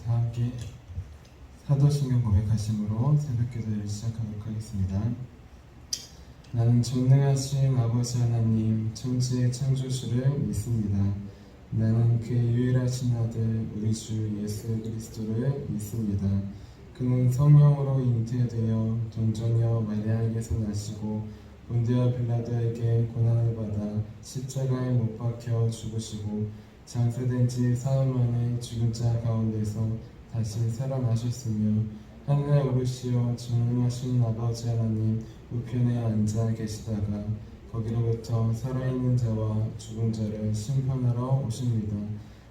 다 함께 사도신경 고백하심으로 새벽기도를 시작하도록 하겠습니다. 나는 전능하신 아버지 하나님 천지의 창조주를 믿습니다. 나는 그의 유일하신 아들 우리 주 예수 그리스도를 믿습니다. 그는 성령으로 잉태되어 동정녀 마리아에게서 나시고 본디오 빌라도에게 고난을 받아 십자가에 못 박혀 죽으시고 장사된 지 사흘 만에 죽은 자 가운데서 다시 살아나셨으며 하늘에 오르시어 전능하신 아버지 하나님 우편에 앉아 계시다가 거기로부터 살아있는 자와 죽은 자를 심판하러 오십니다.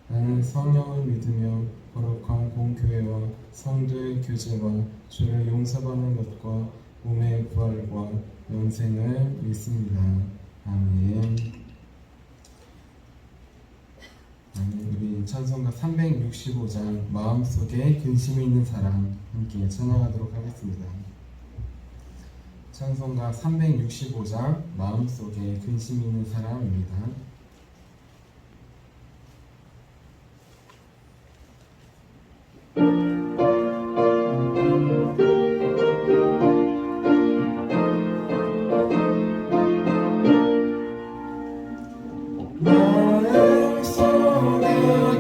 나는 성령을 믿으며 거룩한 공교회와 성도의 교제와 죄를 용서받는 것과 몸의 부활과 영생을 믿습니다. 아멘. 우리 찬송가 365장 마음속에 근심이 있는 사람 함께 찬양하도록 하겠습니다. 찬송가 365장 마음속에 근심이 있는 사람입니다. 마음속에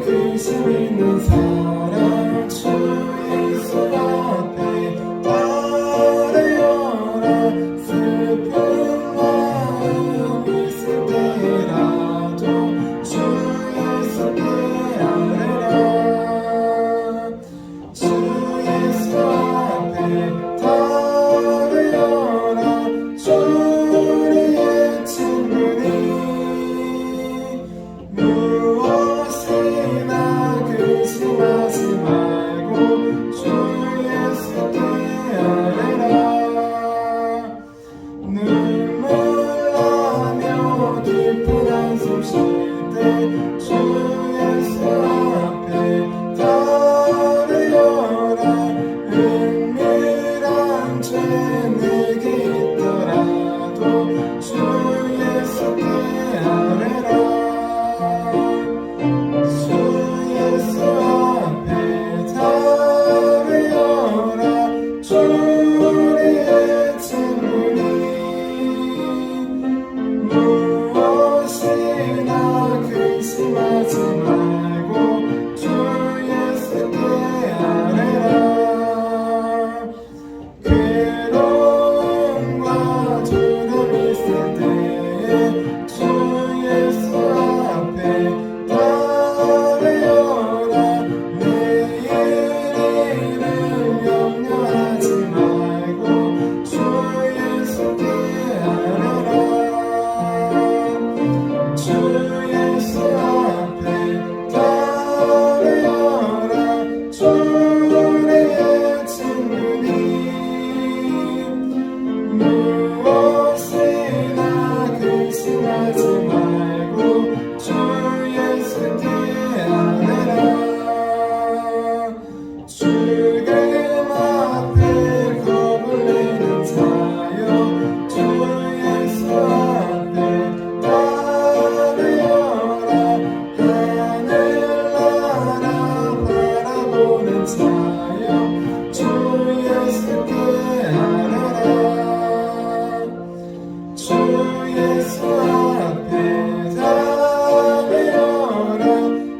근심이 있는 사람 주 예수 앞에 따르여라. 슬픈 마음 있을 때라도 주 예수께 아뢰라. 주 예수 앞에 따르여라. 주의 친구니 무엇이나 근심하지 말고 주 예수께 아뢰라. 눈물 나며 깊은 한숨 쉴 때 주 예수 앞에 따르여라. 은밀한 죄 내게 있더라도 주 예수께 아뢰라. 주 예수 앞에 따르여라. 주 우리의 친구니 무엇이나 근심하지 말고 주 예수께 아뢰라. 괴로움과 두려움 있을 때에 주 예수 앞에 따르여라. 내일을 염려하지 말고 주 예수께 아뢰라. 주 예수 앞에 따르여라. 주 우리의 친구니 무엇이나 근심하지 말고 주 예수께 아뢰라. 죽음 앞에 겁을 내는 자여 주 예수 앞에 따르여라. 하늘나라 바라보는 자여 주 예수께 아뢰라. 주 예수 앞에 따르여라.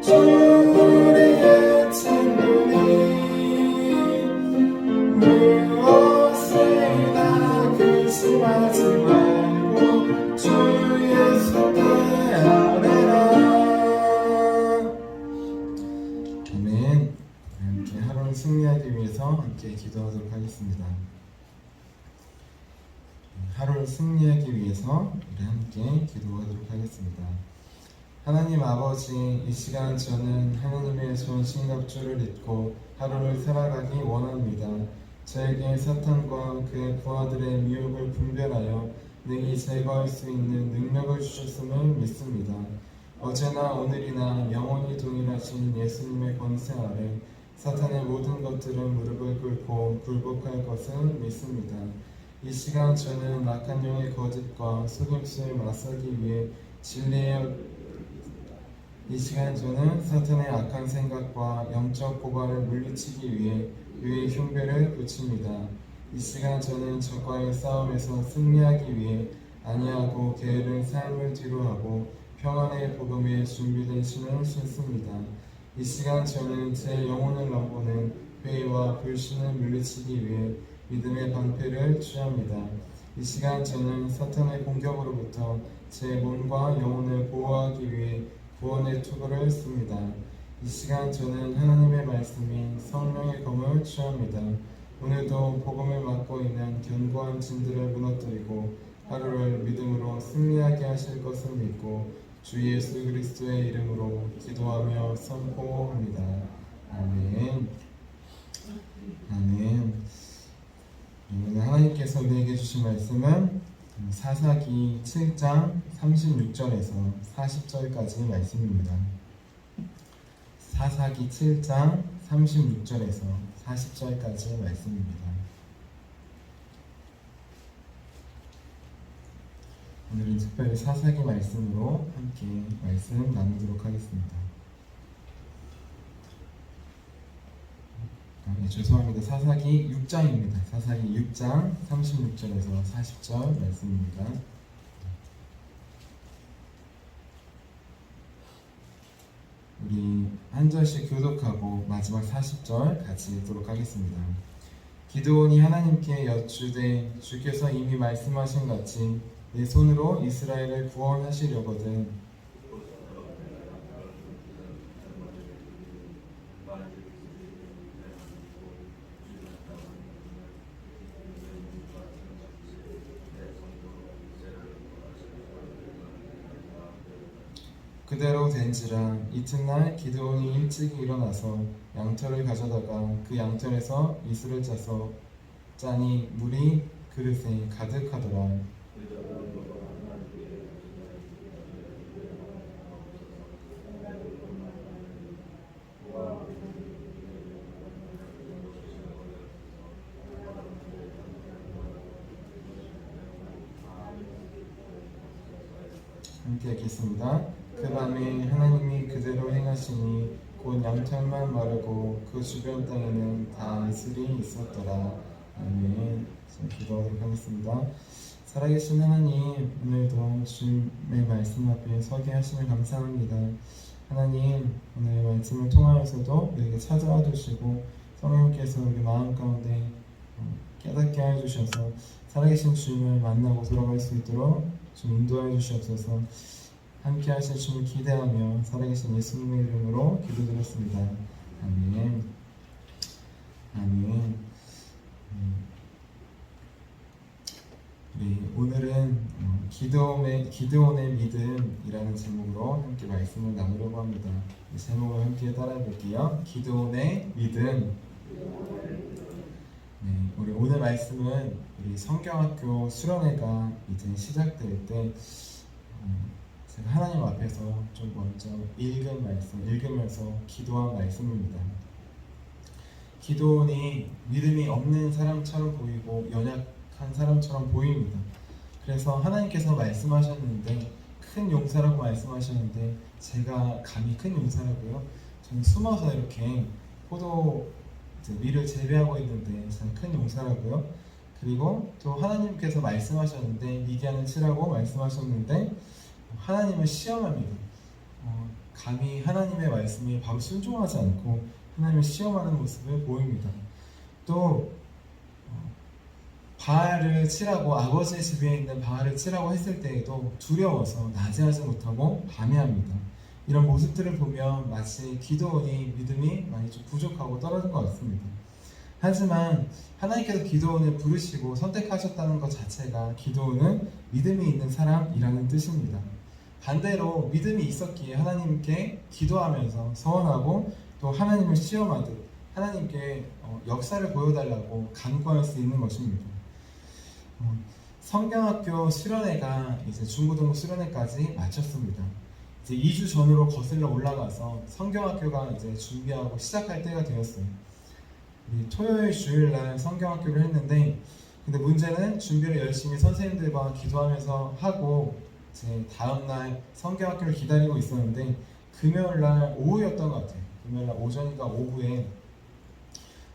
주 우리의 친구니 무엇이나 근심하지 말고 주 예수께 아뢰라. 아멘. 이렇게 하루를 승리하기 위해서 함께 기도하도록 하겠습니다. 하루를 승리하기 위해서 우리 함께 기도하도록 하겠습니다. 하나님 아버지, 이 시간 저는 하나님의 좋은 신갑주를 믿고 하루를 살아가기 원합니다. 저에게 사탄과 그의 부하들의 미혹을 분별하여 능히 제거할 수 있는 능력을 주셨음을 믿습니다. 어제나 오늘이나 영원히 동일하신 예수님의 권세 아래 사탄의 모든 것들은 무릎을 꿇고 굴복할 것을 믿습니다. 이 시간 저는 악한 영의 거짓과 속임수에 맞서기 위해 진리의 이 시간 저는 사탄의 악한 생각과 영적 고발을 물리치기 위해 유의 흉배를 붙입니다. 이 시간 저는 적과의 싸움에서 승리하기 위해 안위하고 게으른 삶을 뒤로하고 평안의 복음에 준비된 신을 신습니다. 이 시간 저는 제 영혼을 넘보는 회의와 불신을 물리치기 위해 믿음의 방패를 취합니다. 이 시간 저는 사탄의 공격으로부터 제 몸과 영혼을 보호하기 위해 구원의 투구를 씁니다. 이 시간 저는 하나님의 말씀인 성령의 검을 취합니다. 오늘도 복음을 맡고 있는 견고한 진들을 무너뜨리고 하루를 믿음으로 승리하게 하실 것을 믿고 주 예수 그리스도의 이름으로 기도하며 선포합니다. 아멘. 아멘. 오늘 하나님께서 우리에게 주신 말씀은 사사기 7장 36절에서 40절까지 말씀입니다. 사사기 7장 36절에서 40절까지 말씀입니다. 오늘은 특별히 사사기 말씀으로 함께 말씀 나누도록 하겠습니다. 죄송합니다. 사사기 6장입니다. 사사기 6장 36절에서 40절 말씀입니다. 우리 한 절씩 교독하고 마지막 40절 같이 읽도록 하겠습니다. 기드온이 하나님께 여쭈되 주께서 이미 말씀하신 같이 내 손으로 이스라엘을 구원하시려거든 그대로 된지라. 이튿날 기드온이 일찍 일어나서 양털을 가져다가 그 양털에서 이슬을 짜서 짜니 물이 그릇에 가득하더라. 함께 읽겠습니다. 그 밤에 하나님이 그대로 행하시니 곧 양털만 마르고 그 주변 땅에는 다 이슬이 있었더라. 아멘. 기도하도록 하겠습니다. 살아계신 하나님, 오늘도 주님의 말씀 앞에 서게 하시면 감사합니다. 하나님, 오늘 말씀을 통하여서도 우리에게 찾아와 주시고 성령께서 우리 마음 가운데 깨닫게 하여 주셔서 살아계신 주님을 만나고 돌아갈 수 있도록 좀 인도하여 주시옵소서. 함께 하실 주님을 기대하며 살아계신 예수님의 이름으로 기도드렸습니다. 아멘. 아멘. 오늘은 기드온의 믿음이라는 제목으로 함께 말씀을 나누려고 합니다. 이 제목을 함께 따라해 볼게요. 기드온의 믿음. 네, 우리 오늘 말씀은 우리 성경학교 수련회가 이제 시작될 때 제가 하나님 앞에서 좀 먼저 읽은 말씀, 읽으면서 기도한 말씀입니다. 기드온이 믿음이 없는 사람처럼 보이고 연약한 사람처럼 보입니다. 그래서 하나님께서 말씀하셨는데 큰 용사라고 말씀하셨는데 제가 감히 큰 용사라고요? 저는 숨어서 이렇게 포도 밀을 재배하고 있는데 저는 큰 용사라고요? 그리고 또 하나님께서 말씀하셨는데 미디안을 치라고 말씀하셨는데 하나님을 시험합니다. 감히 하나님의 말씀에 바로 순종하지 않고 하나님을 시험하는 모습을 보입니다. 또 바알을 치라고 아버지의 집에 있는 바알을 치라고 했을 때에도 두려워서 낮에하지 못하고 밤에 합니다. 이런 모습들을 보면 마치 기드온이 믿음이 많이 좀 부족하고 떨어진 것 같습니다. 하지만 하나님께서 기드온을 부르시고 선택하셨다는 것 자체가 기드온은 믿음이 있는 사람이라는 뜻입니다. 반대로 믿음이 있었기에 하나님께 기도하면서 서원하고 또 하나님을 시험하듯 하나님께 역사를 보여달라고 간구할 수 있는 것입니다. 성경학교 수련회가 이제 중고등부 수련회까지 마쳤습니다. 이제 2주 전으로 거슬러 올라가서 성경학교가 이제 준비하고 시작할 때가 되었어요. 토요일 주일날 성경학교를 했는데 근데 문제는 준비를 열심히 선생님들과 기도하면서 하고 이제 다음날 성경학교를 기다리고 있었는데 금요일날 오후였던 것 같아요. 금요일날 오전인가 오후에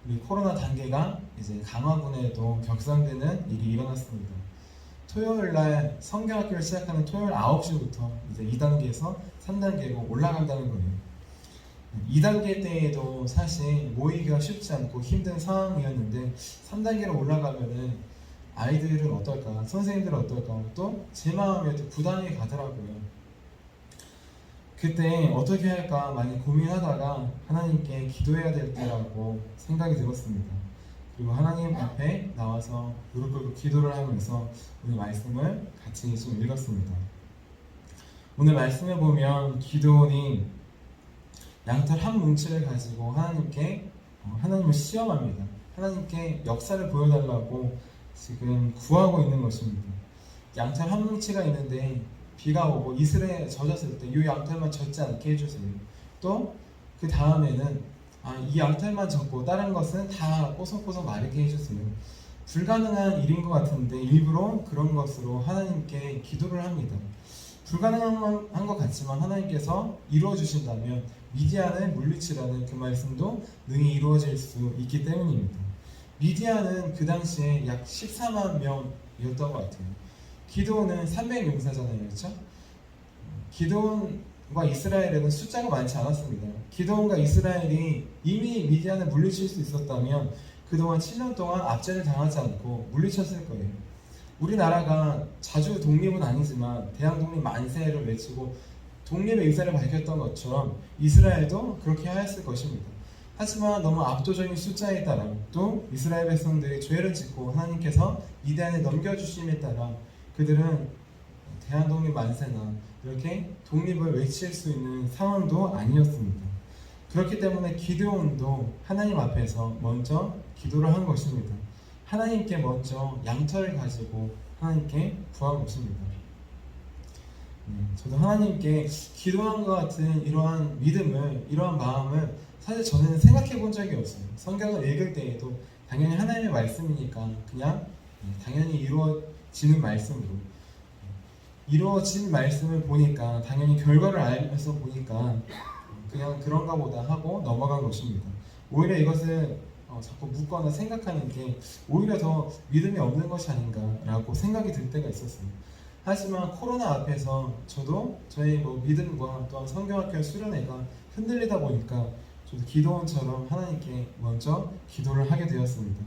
우리 코로나 단계가 이제 강화군에도 격상되는 일이 일어났습니다. 토요일날 성경학교를 시작하는 토요일 9시부터 이제 2단계에서 3단계로 올라간다는 거예요. 2단계 때에도 사실 모이기가 쉽지 않고 힘든 상황이었는데 3단계로 올라가면은 아이들은 어떨까, 선생님들은 어떨까, 또 제 마음에도 부담이 가더라고요. 그때 어떻게 할까 많이 고민하다가 하나님께 기도해야 될 때라고 생각이 들었습니다. 그리고 하나님 앞에 나와서 무릎 꿇고 기도를 하면서 오늘 말씀을 같이 좀 읽었습니다. 오늘 말씀에 보면 기도원이 양털 한 뭉치를 가지고 하나님께 하나님을 시험합니다. 하나님께 역사를 보여달라고 지금 구하고 있는 것입니다. 양털 한 뭉치가 있는데 비가 오고 이슬에 젖었을 때 이 양털만 젖지 않게 해주세요. 또 그 다음에는 이 양털만 젖고 다른 것은 다 뽀송뽀송 마르게 해주세요. 불가능한 일인 것 같은데 일부러 그런 것으로 하나님께 기도를 합니다. 불가능한 것 같지만 하나님께서 이루어 주신다면 미디안을 물리치라는 그 말씀도 능히 이루어질 수 있기 때문입니다. 미디안은 그 당시에 약 14만 명이었던 것 같아요. 기드온은 300용사잖아요, 그렇죠? 기드온과 이스라엘에는 숫자가 많지 않았습니다. 기드온과 이스라엘이 이미 미디안을 물리칠 수 있었다면 그동안 7년 동안 압제를 당하지 않고 물리쳤을 거예요. 우리나라가 자주 독립은 아니지만 대항 독립 만세를 외치고 독립의 의사를 밝혔던 것처럼 이스라엘도 그렇게 하였을 것입니다. 하지만 너무 압도적인 숫자에 따라 또 이스라엘 백성들이 죄를 짓고 하나님께서 미디안을 넘겨주심에 따라 그들은 대한독립 만세나 이렇게 독립을 외칠 수 있는 상황도 아니었습니다. 그렇기 때문에 기드온도 하나님 앞에서 먼저 기도를 한 것입니다. 하나님께 먼저 양털을 가지고 하나님께 구한 것입니다. 저도 하나님께 기도한 것 같은 이러한 믿음을, 이러한 마음을 사실 저는 생각해 본 적이 없어요. 성경을 읽을 때에도 당연히 하나님의 말씀이니까 그냥 당연히 이루어지는 말씀으로 이루어진 말씀을 보니까 당연히 결과를 알면서 보니까 그냥 그런가 보다 하고 넘어간 것입니다. 오히려 이것을 자꾸 묻거나 생각하는 게 오히려 더 믿음이 없는 것이 아닌가라고 생각이 들 때가 있었어요. 하지만 코로나 앞에서 저도 저의 믿음과 또한 성경학교 수련회가 흔들리다 보니까 저도 기도원처럼 하나님께 먼저 기도를 하게 되었습니다.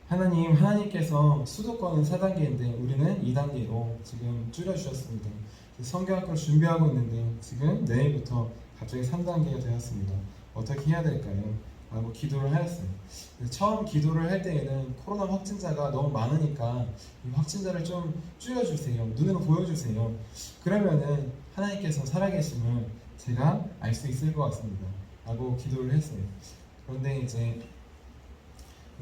하나님께서 수도권은 4단계인데 우리는 2단계로 지금 줄여주셨습니다. 성경학교를 준비하고 있는데 지금 내일부터 갑자기 3단계가 되었습니다. 어떻게 해야 될까요? 라고 기도를 하였어요. 처음 기도를 할 때에는 코로나 확진자가 너무 많으니까 이 확진자를 좀 줄여주세요. 눈으로 보여주세요. 그러면은 하나님께서 살아계심을 제가 알 수 있을 것 같습니다. 라고 기도를 했어요. 그런데 이제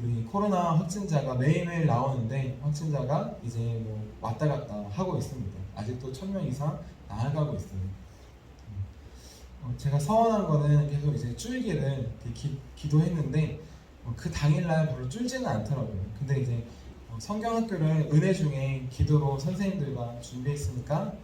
우리 코로나 확진자가 매일매일 나오는데 확진자가 이제 왔다 갔다 하고 있습니다. 아직도 1000명 이상 나아가고 있어요. 제가 서원한 거는 계속 이제 줄기를 기도했는데 그 당일날 바로 줄지는 않더라고요. 근데 이제 성경학교를 은혜 중에 기도로 선생님들과 준비했으니까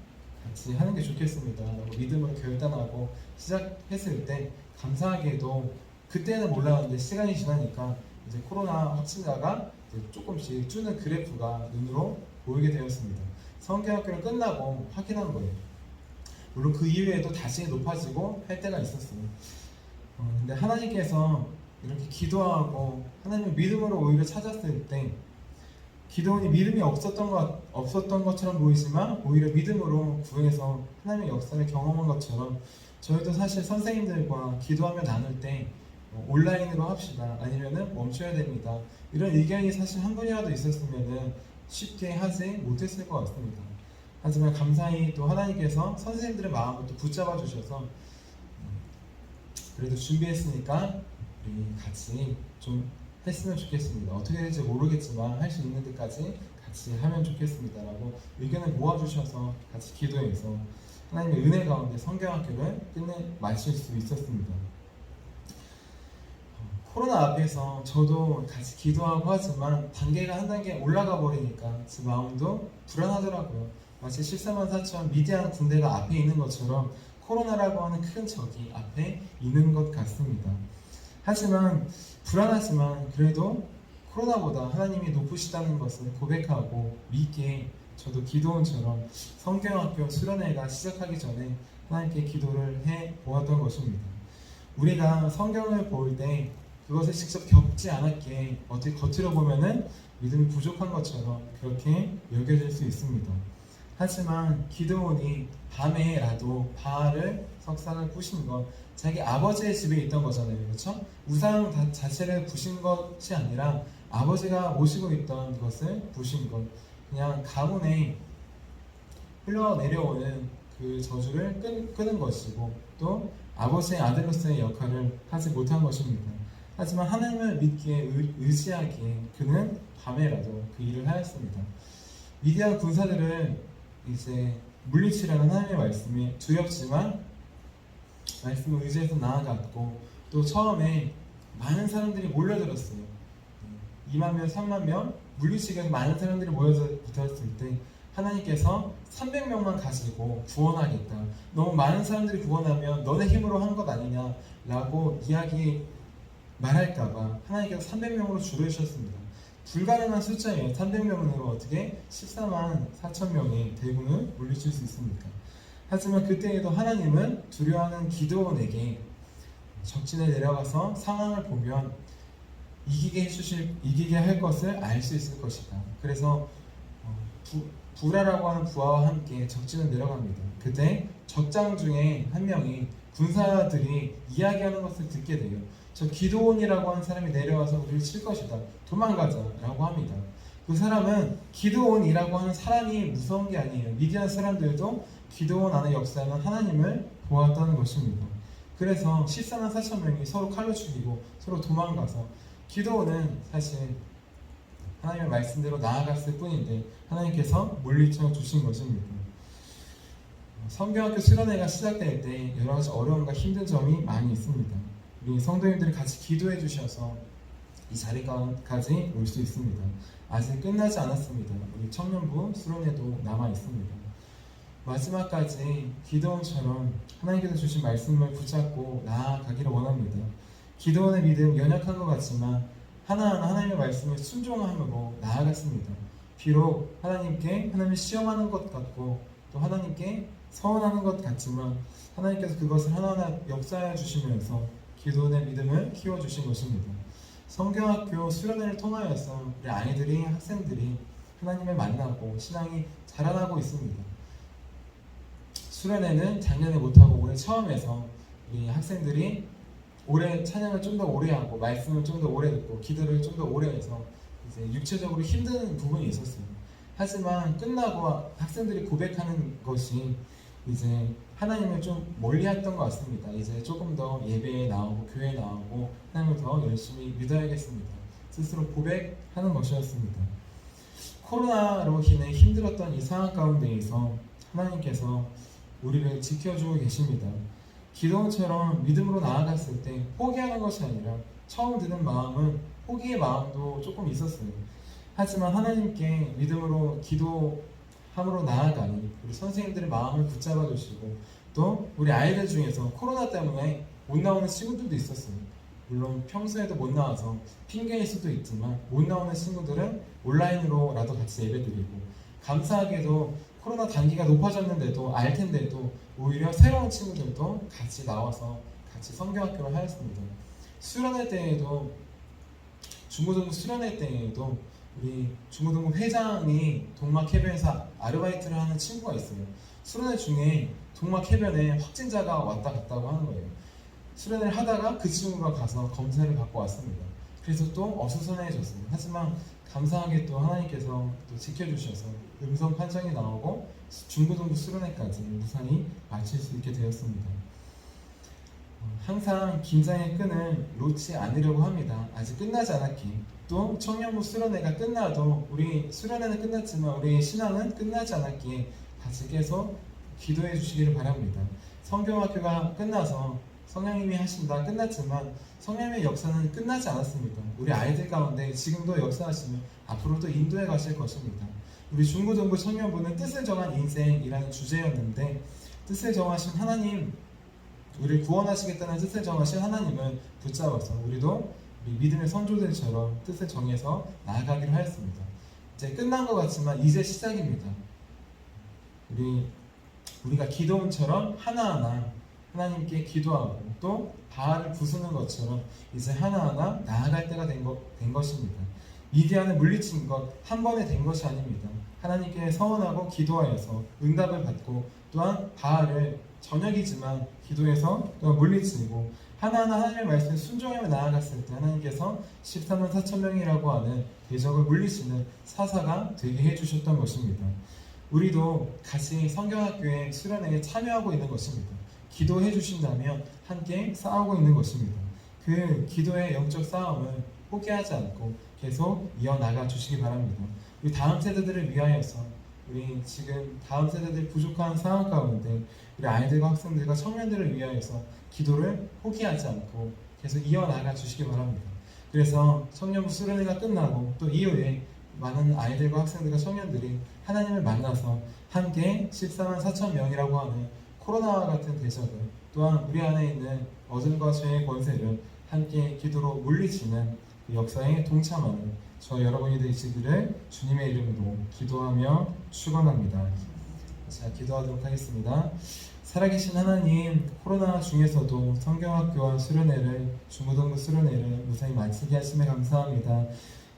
같이 하는 게 좋겠습니다 라고 믿음으로 결단하고 시작했을 때 감사하게도 그때는 몰랐는데 시간이 지나니까 이제 코로나 확진자가 이제 조금씩 주는 그래프가 눈으로 보이게 되었습니다. 성경학교를 끝나고 확인한 거예요. 물론 그 이후에도 다시 높아지고 할 때가 있었어요. 근데 하나님께서 이렇게 기도하고 하나님의 믿음으로 오히려 찾았을 때 기도원이 믿음이 없었던 것처럼 보이지만 오히려 믿음으로 구해서 하나님의 역사를 경험한 것처럼 저희도 사실 선생님들과 기도하며 나눌 때 온라인으로 합시다 아니면은 멈춰야 됩니다 이런 의견이 사실 한 분이라도 있었으면은 쉽게 하지 못했을 것 같습니다. 하지만 감사히 또 하나님께서 선생님들의 마음을 또 붙잡아 주셔서 그래도 준비했으니까 우리 같이 좀 했으면 좋겠습니다. 어떻게 될지 모르겠지만 할 수 있는 데까지 같이 하면 좋겠습니다 라고 의견을 모아주셔서 같이 기도해서 하나님의 은혜 가운데 성경학교를 마칠 수 있었습니다. 코로나 앞에서 저도 같이 기도하고 하지만 단계가 한 단계 올라가 버리니까 제 마음도 불안하더라고요. 마치 14만 4천 미디안 군대가 앞에 있는 것처럼 코로나라고 하는 큰 적이 앞에 있는 것 같습니다. 하지만 불안하지만 그래도 코로나보다 하나님이 높으시다는 것을 고백하고 믿게 저도 기도원처럼 성경학교 수련회가 시작하기 전에 하나님께 기도를 해 보았던 것입니다. 우리가 성경을 볼 때 그것을 직접 겪지 않았기에 어떻게 겉으로 보면은 믿음이 부족한 것처럼 그렇게 여겨질 수 있습니다. 하지만 기드온이 밤에라도 바알을 석상을 부신 건 자기 아버지의 집에 있던 거잖아요. 그렇죠? 우상 자체를 부신 것이 아니라 아버지가 모시고 있던 것을 부신 것, 그냥 가문에 흘러내려오는 그 저주를 끄는 것이고 또 아버지의 아들로서의 역할을 하지 못한 것입니다. 하지만 하나님을 믿기에 의지하기에 그는 밤에라도 그 일을 하였습니다. 미디안 군사들을 이제 물리치라는 하나님의 말씀이 두렵지만 말씀을 의지해서 나아갔고 또 처음에 많은 사람들이 몰려들었어요. 2만 명, 3만 명 물리치기 위해서 많은 사람들이 모여들었을 때 하나님께서 300명만 가지고 구원하겠다. 너무 많은 사람들이 구원하면 너네 힘으로 한 것 아니냐 라고 말할까봐 하나님께서 300명으로 줄여주셨습니다. 불가능한 숫자예요. 300명으로 어떻게 14만 4천 명의 대군을 물리칠 수 있습니까? 하지만 그때에도 하나님은 두려워하는 기드온에게 적진에 내려가서 상황을 보면 이기게 할 것을 알 수 있을 것이다. 그래서 부라라고 하는 부하와 함께 적진을 내려갑니다. 그때 적장 중에 한 명이 군사들이 이야기하는 것을 듣게 돼요. 저 기드온이라고 하는 사람이 내려와서 우리를 칠 것이다. 도망가자 라고 합니다. 그 사람은 기드온이라고 하는 사람이 무서운 게 아니에요. 미디안 사람들도 기드온 안의 역사는 하나님을 보았다는 것입니다. 그래서 14만 4천 명이 서로 칼로 죽이고 서로 도망가서 기드온은 사실 하나님의 말씀대로 나아갔을 뿐인데 하나님께서 물리쳐 주신 것입니다. 성경학교 수련회가 시작될 때 여러 가지 어려움과 힘든 점이 많이 있습니다. 우리 성도님들이 같이 기도해 주셔서 이 자리까지 올 수 있습니다. 아직 끝나지 않았습니다. 우리 청년부 수련회도 남아 있습니다. 마지막까지 기드온처럼 하나님께서 주신 말씀을 붙잡고 나아가기를 원합니다. 기드온의 믿음 연약한 것 같지만 하나하나 하나님의 말씀을 순종함으로 나아갔습니다. 비록 하나님을 시험하는 것 같고 또 하나님께 서운하는 것 같지만 하나님께서 그것을 하나하나 역사해 주시면서 기드온의 믿음을 키워주신 것입니다. 성경학교 수련회를 통하여서 우리 아이들이 학생들이 하나님을 만나고 신앙이 자라나고 있습니다. 수련회는 작년에 못하고 올해 처음 해서 우리 학생들이 올해 찬양을 좀 더 오래 하고 말씀을 좀 더 오래 듣고 기도를 좀 더 오래 해서 이제 육체적으로 힘든 부분이 있었어요. 하지만 끝나고 학생들이 고백하는 것이 이제 하나님을 좀 멀리했던 것 같습니다. 이제 조금 더 예배에 나오고 교회에 나오고 하나님을 더 열심히 믿어야겠습니다. 스스로 고백하는 것이었습니다. 코로나로 인해 힘들었던 이 상황 가운데에서 하나님께서 우리를 지켜주고 계십니다. 기도원처럼 믿음으로 나아갔을 때 포기하는 것이 아니라 처음 드는 마음은 포기의 마음도 조금 있었어요. 하지만 하나님께 믿음으로 기도함으로 나아가니 우리 선생님들의 마음을 붙잡아 주시고 또 우리 아이들 중에서 코로나 때문에 못 나오는 친구들도 있었어요. 물론 평소에도 못 나와서 핑계일 수도 있지만 못 나오는 친구들은 온라인으로라도 같이 예배드리고 감사하게도 코로나 단계가 높아졌는데도 알 텐데도 오히려 새로운 친구들도 같이 나와서 같이 성경학교를 하였습니다. 수련회 때에도 중고등부 수련회 때에도 우리 중고등부 회장이 동막해변에서 아르바이트를 하는 친구가 있어요. 수련회 중에 동막해변에 확진자가 왔다 갔다고 하는 거예요. 수련회를 하다가 그 친구가 가서 검사를 받고 왔습니다. 그래서 또 어수선해졌어요. 하지만 감사하게 또 하나님께서 또 지켜주셔서 음성 판정이 나오고 중고등부 수련회까지 무사히 마칠 수 있게 되었습니다. 항상 긴장의 끈을 놓지 않으려고 합니다. 아직 끝나지 않았기에 또 청년부 수련회가 끝나도 우리 수련회는 끝났지만 우리 신앙은 끝나지 않았기에 같이 계속 기도해 주시기를 바랍니다. 성경학교가 끝나서 성령님이 하신다 끝났지만 성령님의 역사는 끝나지 않았습니다. 우리 아이들 가운데 지금도 역사하시며 앞으로도 인도해 가실 것입니다. 우리 중고등부 청년부는 뜻을 정한 인생이라는 주제였는데 뜻을 정하신 하나님, 우리를 구원하시겠다는 뜻을 정하신 하나님을 붙잡아서 우리도 우리 믿음의 선조들처럼 뜻을 정해서 나아가기로 하였습니다. 이제 끝난 것 같지만 이제 시작입니다. 우리가 기도원처럼 하나하나 하나님께 기도하고 또 바알을 부수는 것처럼 이제 하나하나 나아갈 때가 된 것입니다. 미디안을 물리친 것 한 번에 된 것이 아닙니다. 하나님께 서원하고 기도하여서 응답을 받고 또한 바알을 저녁이지만 기도해서 또한 물리치고 하나하나 하나님의 말씀에 순종하며 나아갔을 때 하나님께서 14만 4천 명이라고 하는 대적을 물리치는 사사가 되게 해주셨던 것입니다. 우리도 같이 성경학교의 수련회에 참여하고 있는 것입니다. 기도해 주신다면 함께 싸우고 있는 것입니다. 그 기도의 영적 싸움을 포기하지 않고 계속 이어나가 주시기 바랍니다. 우리 다음 세대들을 위하여서 우리 지금 다음 세대들 부족한 상황 가운데 우리 아이들과 학생들과 청년들을 위하여서 기도를 포기하지 않고 계속 이어나가 주시기 바랍니다. 그래서 청년부 수련회가 끝나고 또 이후에 많은 아이들과 학생들과 청년들이 하나님을 만나서 함께 14만 4천 명이라고 하는 코로나와 같은 대적을 또한 우리 안에 있는 어둠과 죄의 권세를 함께 기도로 물리치는 그 역사에 동참하는 저 여러분이 되시기를 주님의 이름으로 기도하며 축원합니다. 자, 기도하도록 하겠습니다. 살아계신 하나님, 코로나 중에서도 성경학교와 수련회를 중고등부 수련회를 무사히 마치게 하심에 감사합니다.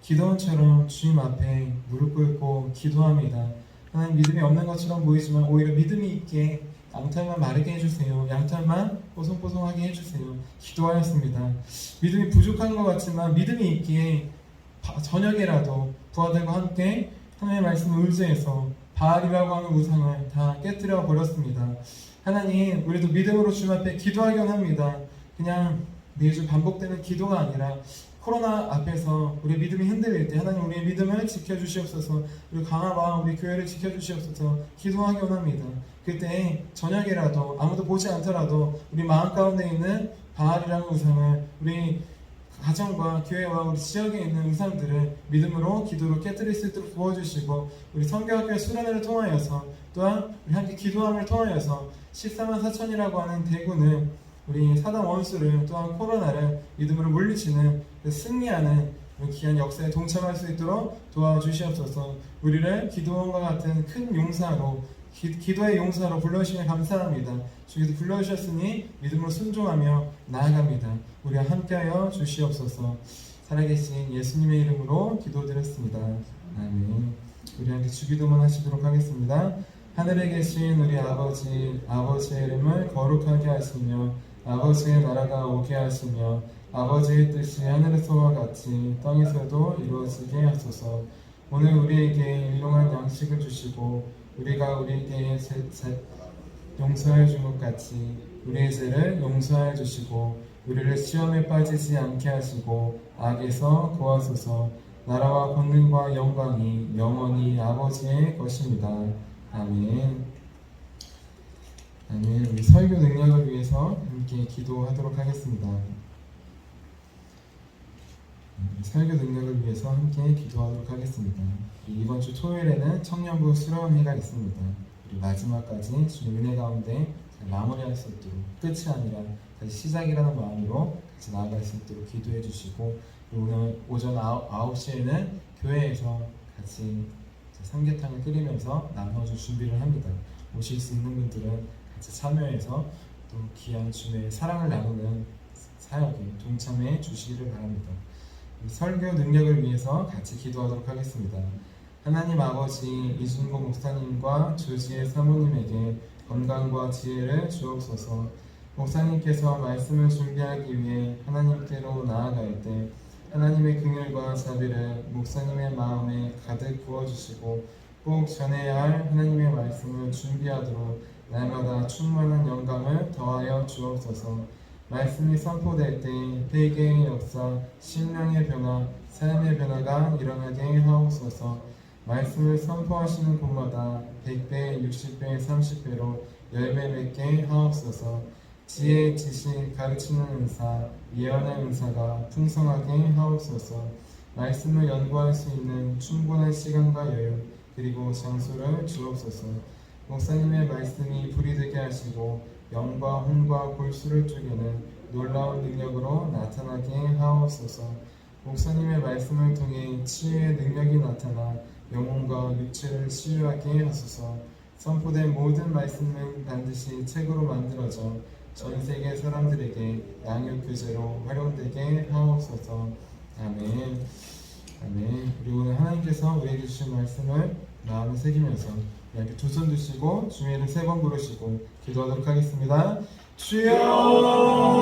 기도원처럼 주님 앞에 무릎 꿇고 기도합니다. 하나님, 믿음이 없는 것처럼 보이지만 오히려 믿음이 있게 양털만 마르게 해주세요. 양털만 뽀송뽀송하게 해주세요. 기도하였습니다. 믿음이 부족한 것 같지만 믿음이 있기에 저녁에라도 부하들과 함께 하나님의 말씀을 의지해서 바알이라고 하는 우상을 다 깨뜨려 버렸습니다. 하나님, 우리도 믿음으로 주님 앞에 기도하기 원합니다. 그냥 매주 반복되는 기도가 아니라 코로나 앞에서 우리의 믿음이 흔들릴 때 하나님, 우리의 믿음을 지켜주시옵소서. 우리 강화와 우리 교회를 지켜주시옵소서. 기도하기 원합니다. 그때 저녁이라도 아무도 보지 않더라도 우리 마음 가운데 있는 바알이라는 우상을 우리 가정과 교회와 우리 지역에 있는 우상들을 믿음으로 기도로 깨뜨릴 수 있도록 도와주시고, 우리 성경학교의 수련회를 통하여서 또한 우리 함께 기도함을 통하여서 14만 4천이라고 하는 대군을, 우리 사단 원수를 또한 코로나를 믿음으로 물리치는 승리하는 귀한 역사에 동참할 수 있도록 도와주시옵소서. 우리를 기도원과 같은 큰 용사로, 기도의 용사로 불러주시면 감사합니다. 주께서 불러주셨으니 믿음으로 순종하며 나아갑니다. 우리와 함께하여 주시옵소서. 살아계신 예수님의 이름으로 기도드렸습니다. 아멘. 우리 함께 주기도만 하시도록 하겠습니다. 하늘에 계신 우리 아버지, 아버지의 이름을 거룩하게 하시며 아버지의 나라가 오게 하시며 아버지의 뜻이 하늘에서와 같이 땅에서도 이루어지게 하소서. 오늘 우리에게 일용할 양식을 주시고 우리가 우리에게 용서해 준 것 같이 우리의 죄를 용서해 주시고 우리를 시험에 빠지지 않게 하시고 악에서 구하소서. 나라와 권능과 영광이 영원히 아버지의 것입니다. 아멘. 아멘. 우리 설교 능력을 위해서 함께 기도하도록 하겠습니다. 설교 능력을 위해서 함께 기도하도록 하겠습니다. 이번 주 토요일에는 청년부 수련회가 있습니다. 우리 마지막까지 주님 은혜 가운데 잘 마무리할 수 있도록, 끝이 아니라 다시 시작이라는 마음으로 같이 나아갈 수 있도록 기도해 주시고, 오늘 오전 9시에는 교회에서 같이 삼계탕을 끓이면서 나눠줄 준비를 합니다. 오실 수 있는 분들은 같이 참여해서 또 귀한 주님의 사랑을 나누는 사역에 동참해 주시기를 바랍니다. 설교 능력을 위해서 같이 기도하도록 하겠습니다. 하나님 아버지, 이준고 목사님과 주지의 사모님에게 건강과 지혜를 주옵소서. 목사님께서 말씀을 준비하기 위해 하나님께로 나아갈 때 하나님의 긍휼과 자비를 목사님의 마음에 가득 부어주시고 꼭 전해야 할 하나님의 말씀을 준비하도록 날마다 충만한 영감을 더하여 주옵소서. 말씀이 선포될 때 회개의 역사, 신앙의 변화, 삶의 변화가 일어나게 하옵소서. 말씀을 선포하시는 곳마다 100배, 60배, 30배로 열매 맺게 하옵소서. 지혜, 지식, 가르치는 은사, 예언의 은사가 풍성하게 하옵소서. 말씀을 연구할 수 있는 충분한 시간과 여유, 그리고 장소를 주옵소서. 목사님의 말씀이 불이 되게 하시고 영과 혼과 골수를 쪼개는 놀라운 능력으로 나타나게 하옵소서. 목사님의 말씀을 통해 치유의 능력이 나타나 영혼과 육체를 치유하게 하소서. 선포된 모든 말씀은 반드시 책으로 만들어져 전 세계 사람들에게 양육 교재로 활용되게 하옵소서. 아멘. 아멘. 그리고 오늘 하나님께서 우리에게 주신 말씀을 마음에 새기면서 이렇게 두 손 드시고 주의를 3번 부르시고 기도하도록 하겠습니다. 주여!